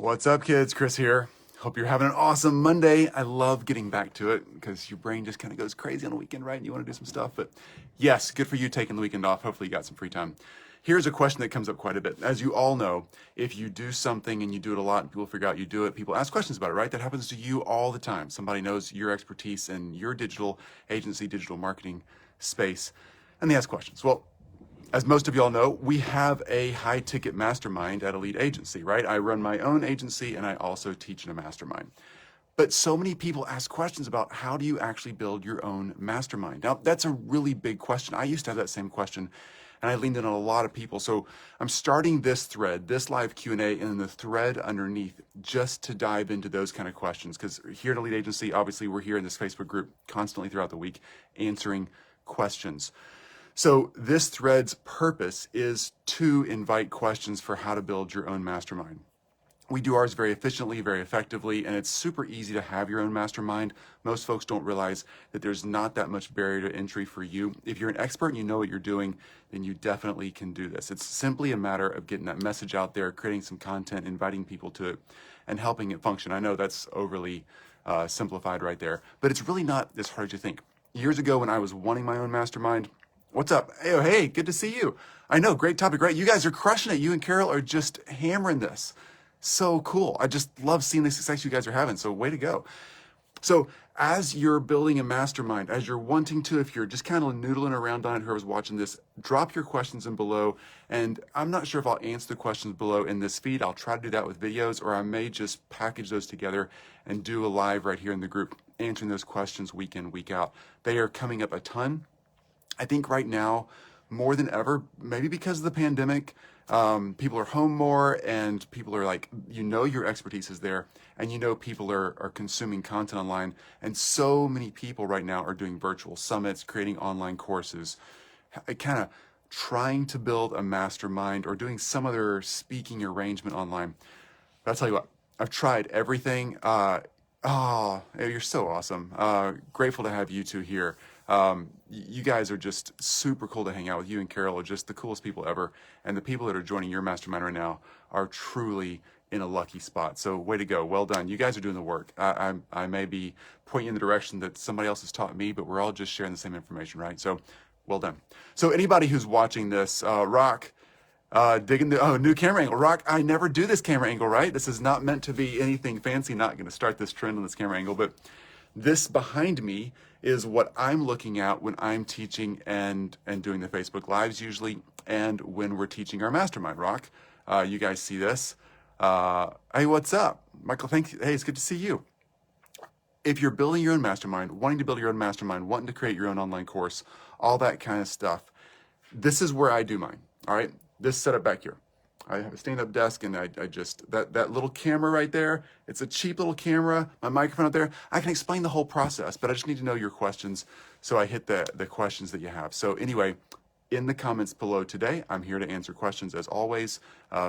What's up, kids? Chris here. Hope you're having an awesome Monday. I love getting back to it because your brain just kind of goes crazy on the weekend, right? And you want to do some stuff. But yes, good for you taking the weekend off. Hopefully, you got some free time. Here's a question that comes up quite a bit. As you all know, if you do something and you do it a lot and people figure out you do it, people ask questions about it, right? That happens to you all the time. Somebody knows your expertise in your digital agency, digital marketing space, and they ask questions. Well, as most of y'all know, we have a high ticket mastermind at Elite Agency, right? I run my own agency and I also teach in a mastermind. But so many people ask questions about how do you actually build your own mastermind? Now, that's a really big question. I used to have that same question and I leaned in on a lot of people. So I'm starting this thread, this live Q&A, and the thread underneath just to dive into those kind of questions. Because here at Elite Agency, obviously we're here in this Facebook group constantly throughout the week answering questions. So this thread's purpose is to invite questions for how to build your own mastermind. We do ours very efficiently, very effectively, and it's super easy to have your own mastermind. Most folks don't realize that there's not that much barrier to entry for you. If you're an expert and you know what you're doing, then you definitely can do this. It's simply a matter of getting that message out there, creating some content, inviting people to it, and helping it function. I know that's overly simplified right there, but it's really not as hard as you think. Years ago when I was wanting my own mastermind, what's up? Hey, good to see you. I know, great topic, right? You guys are crushing it. You and Carol are just hammering this. So cool. I just love seeing the success you guys are having. So way to go. So as you're building a mastermind, as you're wanting to, if you're just kind of noodling around on it, whoever's watching this, drop your questions in below. And I'm not sure if I'll answer the questions below in this feed. I'll try to do that with videos, or I may just package those together and do a live right here in the group, answering those questions week in, week out. They are coming up a ton. I think right now, more than ever, maybe because of the pandemic, people are home more and people are like, your expertise is there and people are consuming content online. And so many people right now are doing virtual summits, creating online courses, kind of trying to build a mastermind or doing some other speaking arrangement online. But I'll tell you what, I've tried everything. You're so awesome. Grateful to have you two here. You guys are just super cool to hang out with. You and Carol are just the coolest people ever. And the people that are joining your mastermind right now are truly in a lucky spot. So way to go. Well done. You guys are doing the work. I may be pointing in the direction that somebody else has taught me, but we're all just sharing the same information, right? So well done. So anybody who's watching this, Rock, digging the new camera angle. Rock, I never do this camera angle, right? This is not meant to be anything fancy. Not going to start this trend on this camera angle, but this behind me is what I'm looking at when I'm teaching and doing the Facebook Lives usually, and when we're teaching our mastermind. Rock, you guys see this? Hey, what's up? Michael, thank you. Hey, it's good to see you. If you're building your own mastermind, wanting to build your own mastermind, wanting to create your own online course, all that kind of stuff, this is where I do mine, all right? This setup back here. I have a stand-up desk and I just, that little camera right there, it's a cheap little camera, my microphone up there. I can explain the whole process, but I just need to know your questions. So I hit the questions that you have. So anyway, in the comments below today, I'm here to answer questions as always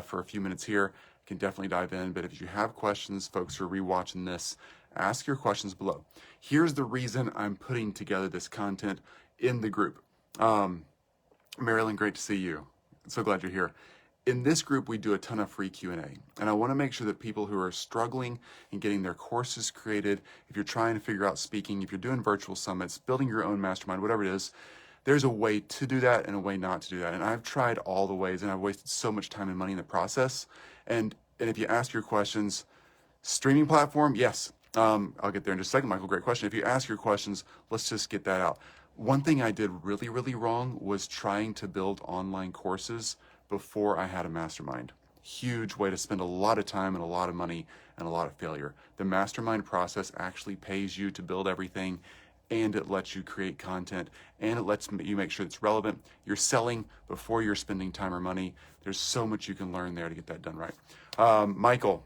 for a few minutes here. You can definitely dive in, but if you have questions, folks who are rewatching this, ask your questions below. Here's the reason I'm putting together this content in the group. Marilyn, great to see you. So glad you're here. In this group, we do a ton of free Q&A, and I want to make sure that people who are struggling in getting their courses created, if you're trying to figure out speaking, if you're doing virtual summits, building your own mastermind, whatever it is, there's a way to do that and a way not to do that. And I've tried all the ways, and I've wasted so much time and money in the process. And if you ask your questions, streaming platform, yes. I'll get there in just a second, Michael, great question. If you ask your questions, let's just get that out. One thing I did really, really wrong was trying to build online courses before I had a mastermind. Huge way to spend a lot of time and a lot of money and a lot of failure. The mastermind process actually pays you to build everything, and it lets you create content, and it lets you make sure it's relevant. You're selling before you're spending time or money. There's so much you can learn there to get that done right. Michael,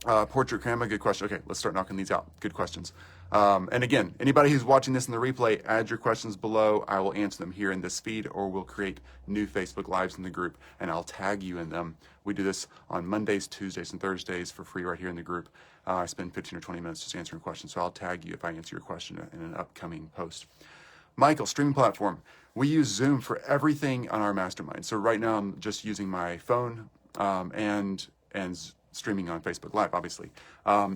portrait camera, good question. Okay, let's start knocking these out. Good questions. And again, anybody who's watching this in the replay, add your questions below. I will answer them here in this feed, or we'll create new Facebook Lives in the group, and I'll tag you in them. We do this on Mondays, Tuesdays, and Thursdays for free right here in the group. I spend 15 or 20 minutes just answering questions, so I'll tag you if I answer your question in an upcoming post. Michael, streaming platform. We use Zoom for everything on our mastermind. So right now I'm just using my phone and streaming on Facebook Live, obviously.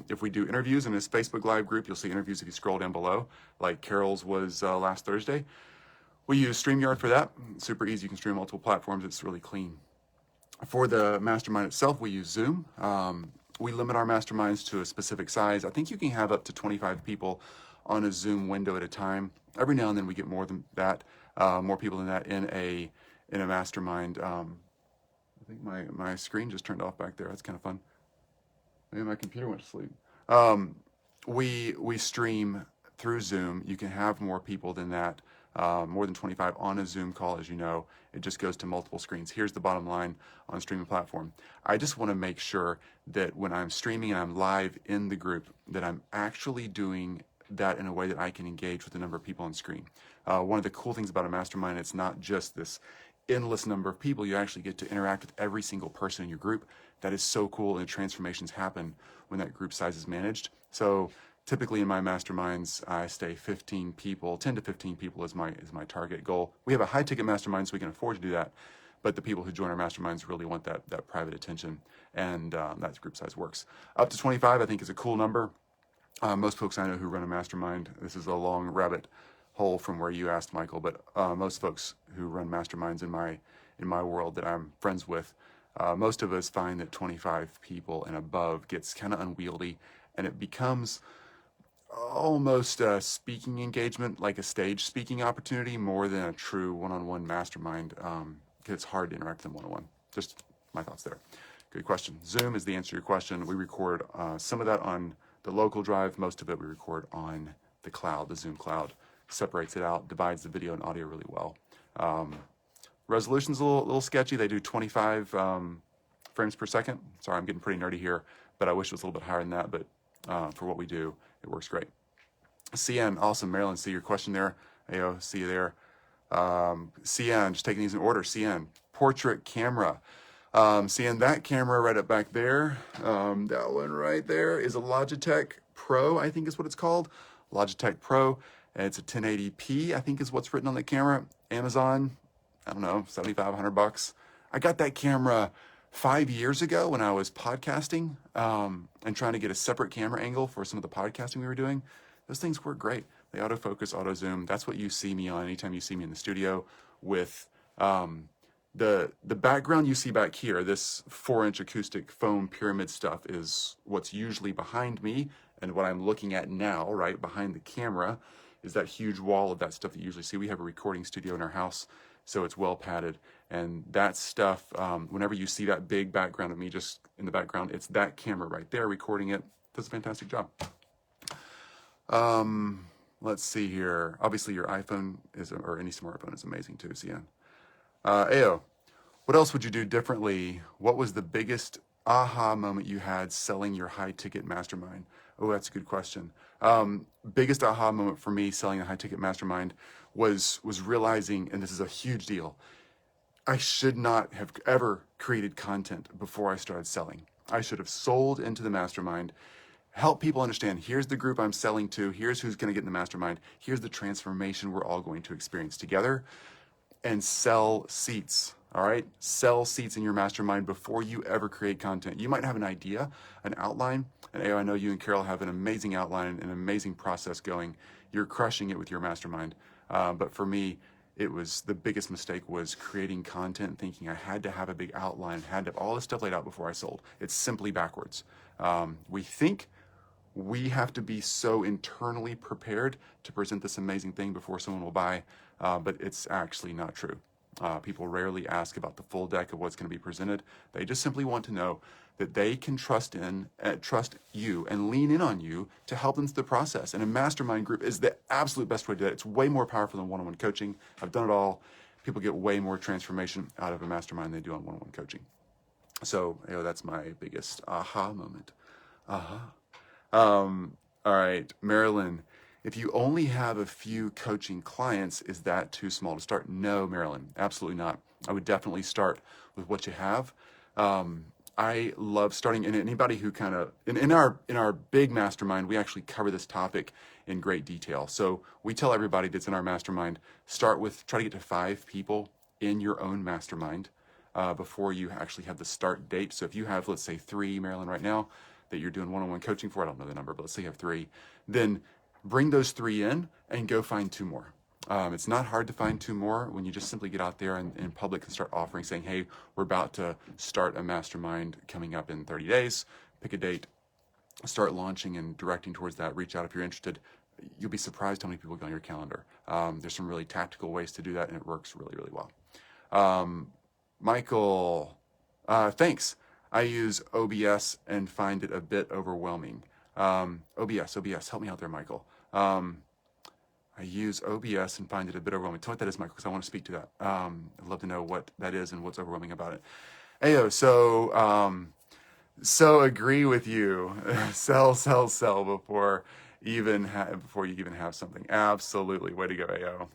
If we do interviews in this Facebook Live group, you'll see interviews if you scroll down below, like Carol's was last Thursday. We use StreamYard for that. Super easy. You can stream multiple platforms. It's really clean. For the mastermind itself, we use Zoom. We limit our masterminds to a specific size. I think you can have up to 25 people on a Zoom window at a time. Every now and then we get more than that, more people than that in a mastermind. I think my screen just turned off back there. That's kind of fun. Maybe my computer went to sleep. We stream through Zoom. You can have more people than that, more than 25 on a Zoom call, as you know. It just goes to multiple screens. Here's the bottom line on a streaming platform. I just want to make sure that when I'm streaming and I'm live in the group, that I'm actually doing that in a way that I can engage with the number of people on screen. One of the cool things about a mastermind, it's not just this endless number of people. You actually get to interact with every single person in your group. That is so cool, and transformations happen when that group size is managed. So typically in my masterminds, I stay 15 people, 10 to 15 people is my target goal. We have a high ticket mastermind, so we can afford to do that. But the people who join our masterminds really want that private attention, and that group size works. Up to 25, I think, is a cool number. Most folks I know who run a mastermind, this is a long rabbit hole from where you asked, Michael, but most folks who run masterminds in my world that I'm friends with, most of us find that 25 people and above gets kind of unwieldy, and it becomes almost a speaking engagement, like a stage speaking opportunity, more than a true one-on-one mastermind. It's hard to interact with them one-on-one. Just my thoughts there. Good question. Zoom is the answer to your question. We record some of that on the local drive. Most of it we record on the cloud. The Zoom cloud separates it out, divides the video and audio really well. Resolution's a little sketchy. They do 25 frames per second. Sorry, I'm getting pretty nerdy here, but I wish it was a little bit higher than that. But for what we do, it works great. CN, awesome. Marilyn, see your question there. AO, see you there. CN, just taking these in order. CN, portrait camera. CN, that camera right up back there, that one right there is a Logitech Pro, I think is what it's called. Logitech Pro. And it's a 1080p, I think is what's written on the camera. Amazon, I don't know, $7,500. I got that camera 5 years ago when I was podcasting and trying to get a separate camera angle for some of the podcasting we were doing. Those things work great. They autofocus, auto zoom. That's what you see me on anytime you see me in the studio with the background you see back here. This 4-inch acoustic foam pyramid stuff is what's usually behind me, and what I'm looking at now, right behind the camera, is that huge wall of that stuff that you usually see. We have a recording studio in our house, so it's well padded. And that stuff, whenever you see that big background of me just in the background, it's that camera right there recording it. Does a fantastic job. Let's see here. Obviously your iPhone or any smartphone is amazing too, CN. AO, what else would you do differently? What was the biggest aha moment you had selling your high ticket mastermind? Oh, that's a good question. Biggest aha moment for me selling a high ticket mastermind was realizing, and this is a huge deal, I should not have ever created content before I started selling. I should have sold into the mastermind, help people understand, here's the group I'm selling to, here's who's going to get in the mastermind, here's the transformation we're all going to experience together, and sell seats. All right, sell seats in your mastermind before you ever create content. You might have an idea, an outline, and I know you and Carol have an amazing outline, an amazing process going. You're crushing it with your mastermind. But for me, it was the biggest mistake was creating content, thinking I had to have a big outline, had to have all this stuff laid out before I sold. It's simply backwards. We think we have to be so internally prepared to present this amazing thing before someone will buy, but it's actually not true. People rarely ask about the full deck of what's going to be presented. They just simply want to know that they can trust you and lean in on you to help them through the process. And a mastermind group is the absolute best way to do that. It's way more powerful than one-on-one coaching. I've done it all. People get way more transformation out of a mastermind than they do on one-on-one coaching. So, that's my biggest aha moment. All right, Marilyn. If you only have a few coaching clients, is that too small to start? No, Marilyn, absolutely not. I would definitely start with what you have. I love starting, and anybody who kind of, in our big mastermind, we actually cover this topic in great detail. So we tell everybody that's in our mastermind, try to get to 5 people in your own mastermind. before you actually have the start date. So if you have, let's say 3, Marilyn, right now, that you're doing one-on-one coaching for, I don't know the number, but let's say you have 3, then bring those 3 in and go find 2 more. It's not hard to find 2 more when you just simply get out there and in public and start offering, saying, hey, we're about to start a mastermind coming up in 30 days. Pick a date, start launching and directing towards that. Reach out if you're interested. You'll be surprised how many people get on your calendar. There's some really tactical ways to do that, and it works really, really well. Michael, thanks. I use OBS and find it a bit overwhelming. OBS, help me out there, Michael. I use OBS and find it a bit overwhelming. Tell me what that is, Michael, because I want to speak to that. I'd love to know what that is and what's overwhelming about it. Ayo, so agree with you. Sell before you even have something. Absolutely, way to go, Ayo.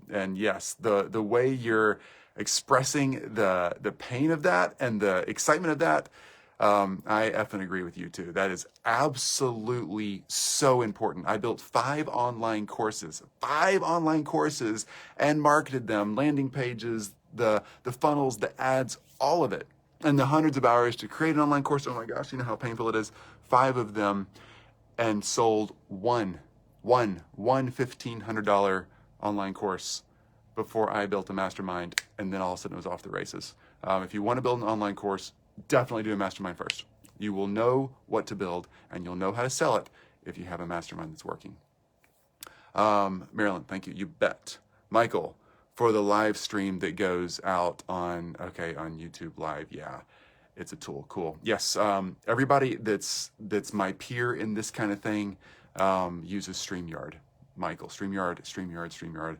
And yes, the way you're expressing the pain of that and the excitement of that, I effing agree with you too. That is absolutely so important. I built 5 online courses, and marketed them, landing pages, the funnels, the ads, all of it. And the hundreds of hours to create an online course. Oh my gosh, you know how painful it is. 5 of them, and sold one $1,500 online course before I built a mastermind, and then all of a sudden it was off the races. If you want to build an online course, definitely do a mastermind first. You will know what to build, and you'll know how to sell it if you have a mastermind that's working. Marilyn, thank you. You bet. Michael, for the live stream that goes out on YouTube Live, yeah, it's a tool. Cool. Yes, everybody that's my peer in this kind of thing uses StreamYard. Michael, StreamYard.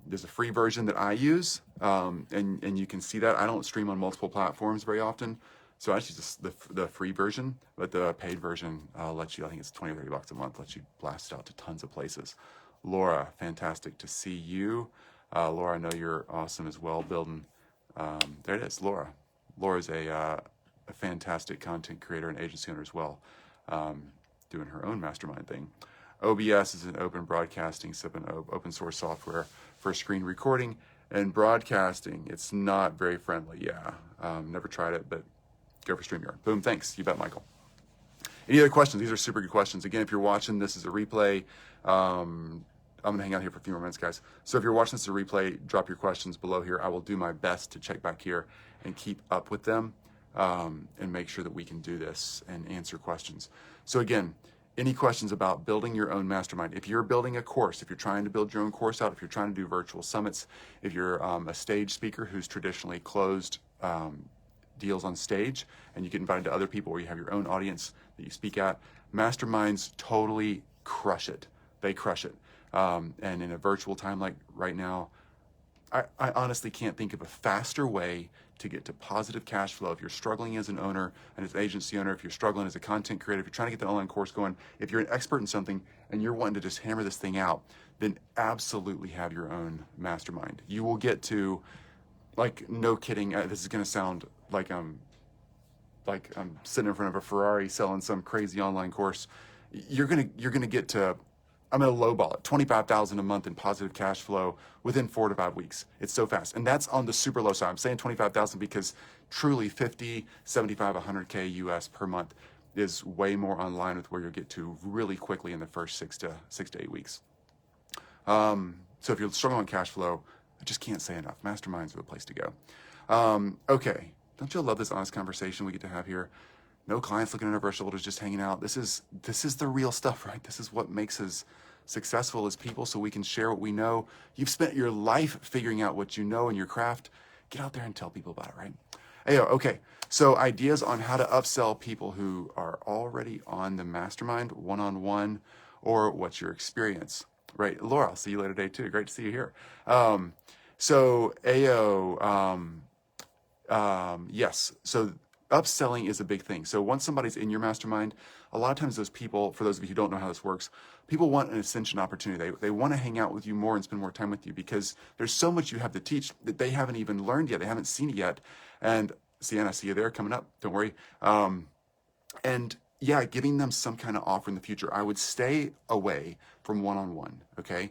There's a free version that I use, and you can see that. I don't stream on multiple platforms very often, so I actually just the free version, but the paid version lets you, I think it's 20 or 30 bucks a month, lets you blast it out to tons of places. Laura, fantastic to see you. Laura, I know you're awesome as well, building. There it is, Laura. Laura's a fantastic content creator and agency owner as well, doing her own mastermind thing. OBS is an open broadcasting, open source software for screen recording and broadcasting. It's not very friendly. Yeah, never tried it, but go for StreamYard. Boom, thanks. You bet, Michael. Any other questions? These are super good questions. Again, if you're watching this as a replay, I'm going to hang out here for a few more minutes, guys. So if you're watching this as a replay, drop your questions below here. I will do my best to check back here and keep up with them and make sure that we can do this and answer questions. So again, any questions about building your own mastermind? If you're building a course, if you're trying to build your own course out, if you're trying to do virtual summits, if you're a stage speaker who's traditionally closed deals on stage and you get invited to other people or you have your own audience that you speak at, masterminds totally crush it. They crush it. And in a virtual time like right now, I honestly can't think of a faster way to get to positive cash flow. If you're struggling as an owner and as an agency owner, if you're struggling as a content creator, if you're trying to get the online course going, if you're an expert in something and you're wanting to just hammer this thing out, then absolutely have your own mastermind. You will get to, like, no kidding, this is going to sound like I'm sitting in front of a Ferrari selling some crazy online course. You're gonna get to, I'm gonna lowball it, $25,000 a month in positive cash flow within 4 to 5 weeks. It's so fast, and that's on the super low side. I'm saying 25,000 because truly 50, 75, 100K US per month is way more online with where you'll get to really quickly in the first 6 to 8 weeks. So if you're struggling on cash flow, I just can't say enough. Masterminds are the place to go. Okay, don't you love this honest conversation we get to have here? No clients looking over our shoulders, just hanging out. This is the real stuff, right? This is what makes us successful as people, so we can share what we know. You've spent your life figuring out what you know in your craft. Get out there and tell people about it, right? Ayo, okay, so ideas on how to upsell people who are already on the mastermind one-on-one, or what's your experience? Right, Laura, I'll see you later today too. Great to see you here. So Ayo, yes, so upselling is a big thing. So once somebody's in your mastermind, a lot of times those people, for those of you who don't know how this works, people want an ascension opportunity. They want to hang out with you more and spend more time with you because there's so much you have to teach that they haven't even learned yet. They haven't seen it yet. And Sienna, I see you there coming up. Don't worry. And yeah, giving them some kind of offer in the future. I would stay away from one-on-one, okay?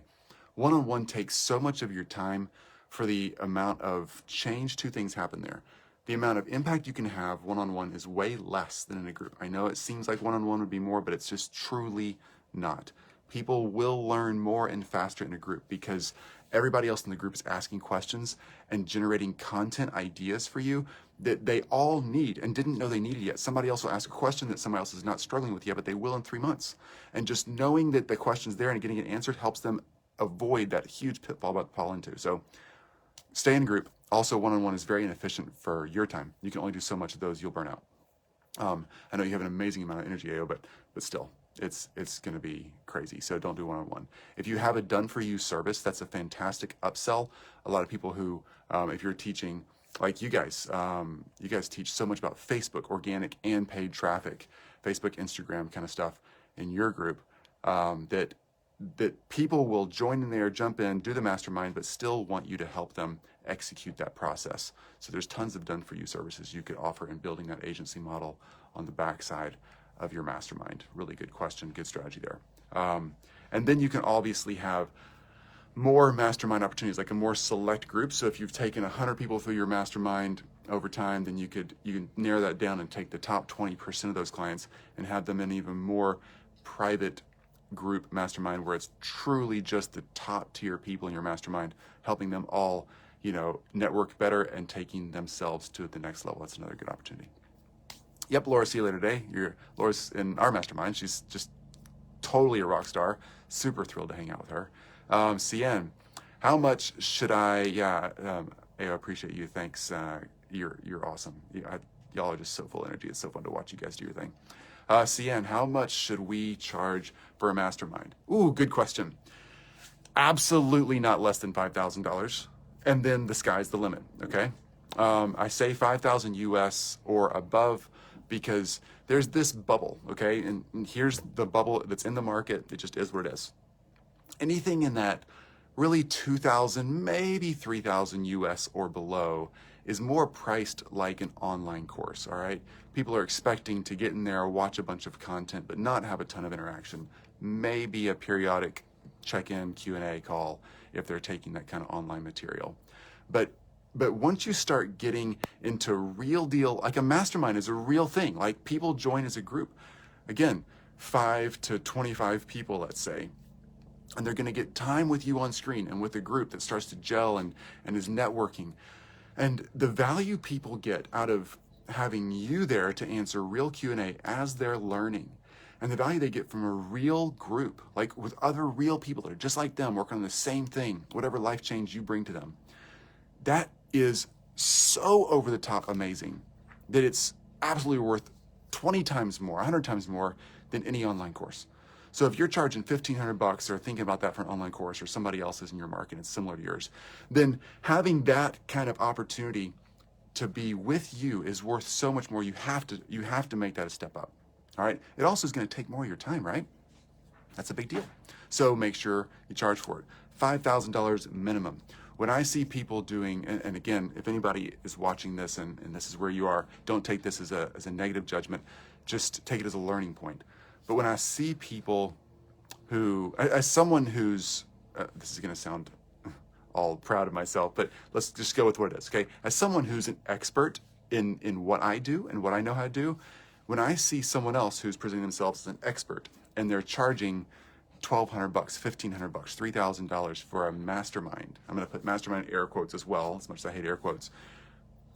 One-on-one takes so much of your time for the amount of change. Two things happen there. The amount of impact you can have one-on-one is way less than in a group. I know it seems like one-on-one would be more, but it's just truly not. People will learn more and faster in a group because everybody else in the group is asking questions and generating content ideas for you that they all need and didn't know they needed yet. Somebody else will ask a question that somebody else is not struggling with yet, but they will in 3 months. And just knowing that the question's there and getting it answered helps them avoid that huge pitfall about to fall into. So stay in group. Also, one-on-one is very inefficient for your time. You can only do so much of those, you'll burn out. I know you have an amazing amount of energy, AO, but still, it's going to be crazy. So don't do one-on-one. If you have a done-for-you service, that's a fantastic upsell. A lot of people who, if you're teaching, like you guys teach so much about Facebook, organic and paid traffic, Facebook, Instagram kind of stuff in your group, that people will join in there, jump in, do the mastermind, but still want you to help them execute that process. So there's tons of done-for-you services you could offer in building that agency model on the backside of your mastermind. Really good question, good strategy there. And then you can obviously have more mastermind opportunities, like a more select group. So if you've taken 100 people through your mastermind over time, then you can narrow that down and take the top 20% of those clients and have them in even more private group mastermind where it's truly just the top tier people in your mastermind, helping them all, network better and taking themselves to the next level. That's another good opportunity. Yep, Laura, see you later today. Laura's in our mastermind. She's just totally a rock star. Super thrilled to hang out with her. CN, how much should I, I appreciate you. Thanks. You're awesome. Y'all are just so full of energy. It's so fun to watch you guys do your thing. CN, how much should we charge for a mastermind? Ooh, good question. Absolutely not less than $5,000. And then the sky's the limit, okay? I say 5,000 US or above because there's this bubble, okay? And here's the bubble that's in the market. It just is what it is. Anything in that really 2,000, maybe 3,000 US or below is more priced like an online course, all right? People are expecting to get in there, watch a bunch of content, but not have a ton of interaction. Maybe a periodic check-in Q&A call if they're taking that kind of online material. But once you start getting into real deal, like a mastermind is a real thing, like people join as a group. Again, 5 to 25 people, let's say, and they're gonna get time with you on screen and with a group that starts to gel and is networking. And the value people get out of having you there to answer real Q&A as they're learning, and the value they get from a real group, like with other real people that are just like them, working on the same thing, whatever life change you bring to them, that is so over the top amazing that it's absolutely worth 20 times more, 100 times more than any online course. So if you're charging $1,500 or thinking about that for an online course or somebody else's in your market and it's similar to yours, then having that kind of opportunity to be with you is worth so much more. You have to make that a step up. All right. It also is going to take more of your time, right? That's a big deal. So make sure you charge for it. $5,000 minimum. When I see people doing, and again, if anybody is watching this and this is where you are, don't take this as a negative judgment. Just take it as a learning point. But when I see people who, as someone who's, this is going to sound all proud of myself, but let's just go with what it is, okay? As someone who's an expert in what I do and what I know how to do, when I see someone else who's presenting themselves as an expert and they're charging $1,200, $1,500, $3,000 for a mastermind, I'm going to put mastermind in air quotes as well, as much as I hate air quotes.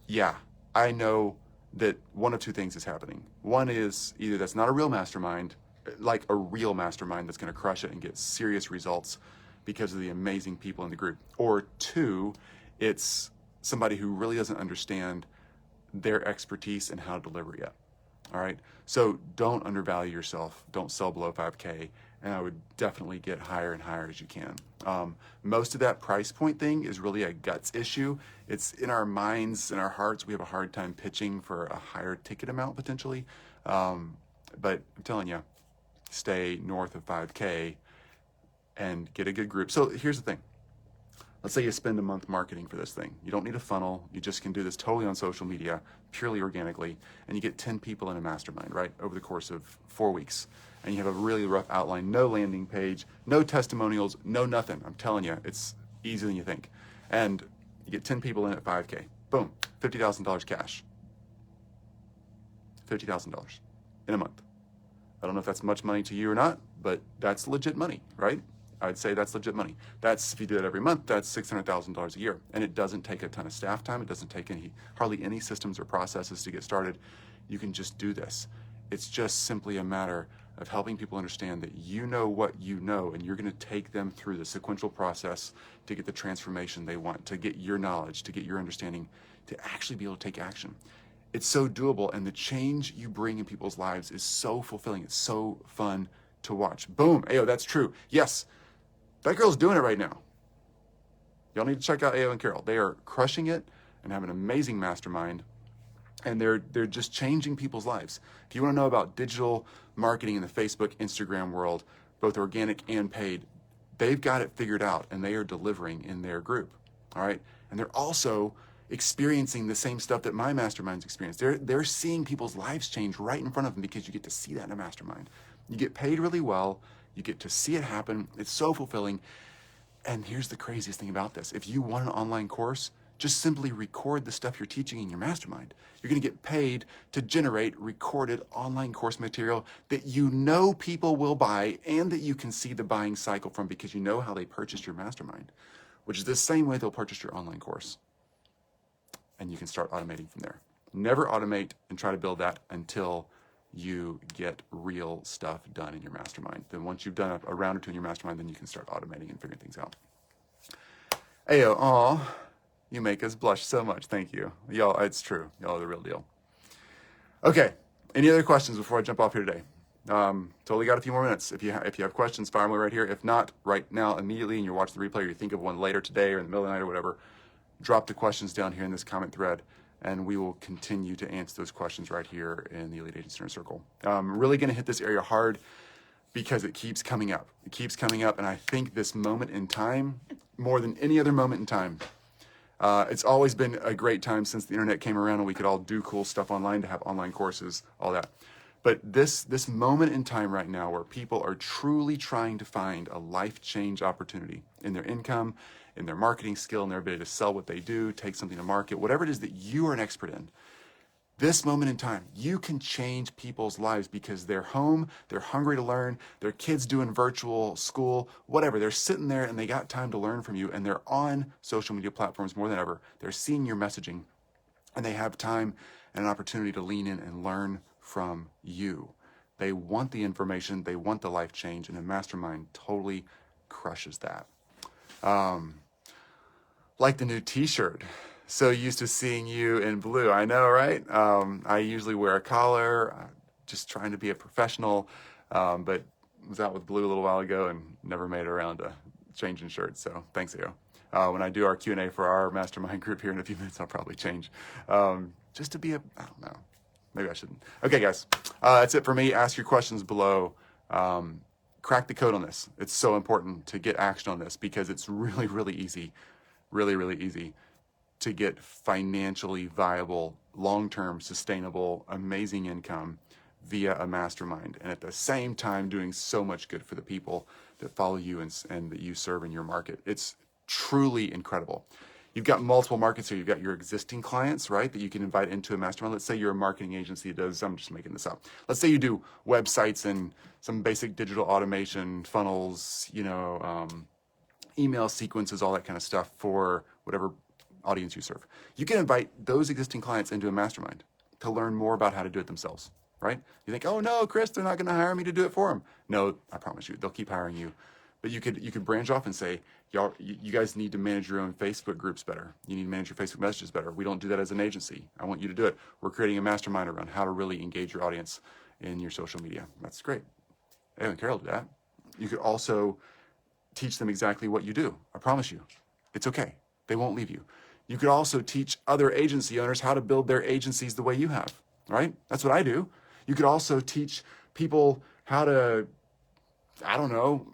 Yeah, I know that one of two things is happening. One is either that's not a real mastermind, like a real mastermind that's going to crush it and get serious results because of the amazing people in the group. Or two, it's somebody who really doesn't understand their expertise and how to deliver yet. All right. So don't undervalue yourself. Don't sell below 5K. And I would definitely get higher and higher as you can. Most of that price point thing is really a guts issue. It's in our minds, in our hearts, we have a hard time pitching for a higher ticket amount potentially. But I'm telling you, stay north of 5K and get a good group. So here's the thing. Let's say you spend a month marketing for this thing. You don't need a funnel. You just can do this totally on social media, purely organically, and you get 10 people in a mastermind, right, over the course of 4 weeks. And you have a really rough outline, no landing page, no testimonials, no nothing. I'm telling you, it's easier than you think. And You get 10 people in at 5K. Boom, $50,000 cash. $50,000 in a month. I don't know if that's much money to you or not, but that's legit money, right? I'd say that's legit money. That's, if you do it every month, that's $600,000 a year. And it doesn't take a ton of staff time. It doesn't take hardly any systems or processes to get started. You can just do this. It's just simply a matter of helping people understand that you know what you know, and you're going to take them through the sequential process to get the transformation they want, to get your knowledge, to get your understanding, to actually be able to take action. It's so doable, and the change you bring in people's lives is so fulfilling. It's so fun to watch. Boom. Ayo, that's true. Yes, that girl's doing it right now. Y'all need to check out Ayo and Carol. They are crushing it and have an amazing mastermind, and they're just changing people's lives. If you want to know about digital marketing in the Facebook, Instagram world, both organic and paid, they've got it figured out, and they are delivering in their group. All right, and they're also experiencing the same stuff that my masterminds experience. They're seeing people's lives change right in front of them, because you get to see that in a mastermind. You get paid really well. You get to see it happen. It's so fulfilling. And here's the craziest thing about this. If you want an online course, just simply record the stuff you're teaching in your mastermind. You're going to get paid to generate recorded online course material that you know people will buy, and that you can see the buying cycle from, because you know how they purchased your mastermind, which is the same way they'll purchase your online course. And you can start automating from there. Never automate and try to build that until you get real stuff done in your mastermind. Then once you've done a round or two in your mastermind, then you can start automating and figuring things out. Ayo, aw, you make us blush so much. Thank you. Y'all, it's true. Y'all are the real deal. Okay, any other questions before I jump off here today? Totally got a few more minutes. If you have questions, fire them away right here. If not, right now, immediately, and you're watching the replay, or you think of one later today or in the middle of the night or whatever, drop the questions down here in this comment thread, and we will continue to answer those questions right here in the Elite Agent Center Circle. Really going to hit this area hard because it keeps coming up. It keeps coming up, and I think this moment in time, more than any other moment in time, it's always been a great time since the internet came around and we could all do cool stuff online, to have online courses, all that. But this moment in time right now, where people are truly trying to find a life change opportunity in their income, in their marketing skill, and their ability to sell what they do, take something to market, whatever it is that you are an expert in, this moment in time, you can change people's lives, because they're home, they're hungry to learn, their kids doing virtual school, whatever. They're sitting there and they got time to learn from you, and they're on social media platforms more than ever. They're seeing your messaging, and they have time and an opportunity to lean in and learn from you. They want the information, they want the life change, and a mastermind totally crushes that. Like the new t-shirt. So used to seeing you in blue. I know, right? I usually wear a collar, just trying to be a professional, but was out with blue a little while ago and never made it around to changing shirts. So thanks, Ao. When I do our Q&A for our mastermind group here in a few minutes, I'll probably change. Just to be I don't know. Maybe I shouldn't. Okay, guys. That's it for me. Ask your questions below. Crack the code on this. It's so important to get action on this, because it's really, really easy, really easy to get financially viable, long-term, sustainable, amazing income via a mastermind, and at the same time doing so much good for the people that follow you and that you serve in your market. It's truly incredible. You've got multiple markets here. You've got your existing clients, right, that you can invite into a mastermind. Let's say you're a marketing agency that does, I'm just making this up. Let's say you do websites and some basic digital automation, funnels, email sequences, all that kind of stuff for whatever audience you serve. You can invite those existing clients into a mastermind to learn more about how to do it themselves, right? You think, oh no, Chris, they're not going to hire me to do it for them. No, I promise you, they'll keep hiring you. But you could branch off and say, y'all, you guys need to manage your own Facebook groups better. You need to manage your Facebook messages better. We don't do that as an agency. I want you to do it. We're creating a mastermind around how to really engage your audience in your social media. That's great. Aaron and Carol did that. You could also teach them exactly what you do. I promise you, it's okay. They won't leave you. You could also teach other agency owners how to build their agencies the way you have, right? That's what I do. You could also teach people how to, I don't know,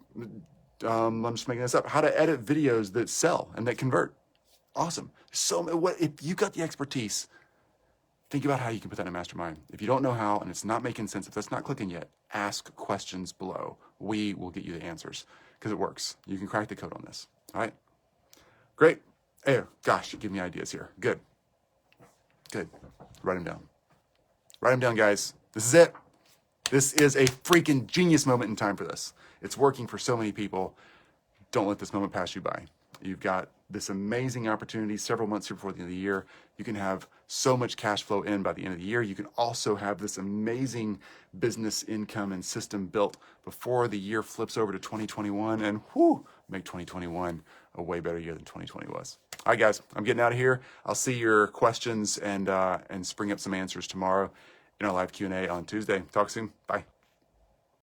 I'm just making this up, how to edit videos that sell and that convert. Awesome. So if you got the expertise, think about how you can put that in a mastermind. If you don't know how and it's not making sense, if that's not clicking yet, ask questions below. We will get you the answers, because it works. You can crack the code on this. All right. Great. Hey, gosh, give me ideas here. Good. Good. Write them down. Write them down, guys. This is it. This is a freaking genius moment in time for this. It's working for so many people. Don't let this moment pass you by. You've got this amazing opportunity several months here before the end of the year. You can have so much cash flow in by the end of the year. You can also have this amazing business income and system built before the year flips over to 2021 and make 2021 a way better year than 2020 was. All right, guys, I'm getting out of here. I'll see your questions and spring up some answers tomorrow in our live Q&A on Tuesday. Talk soon. Bye.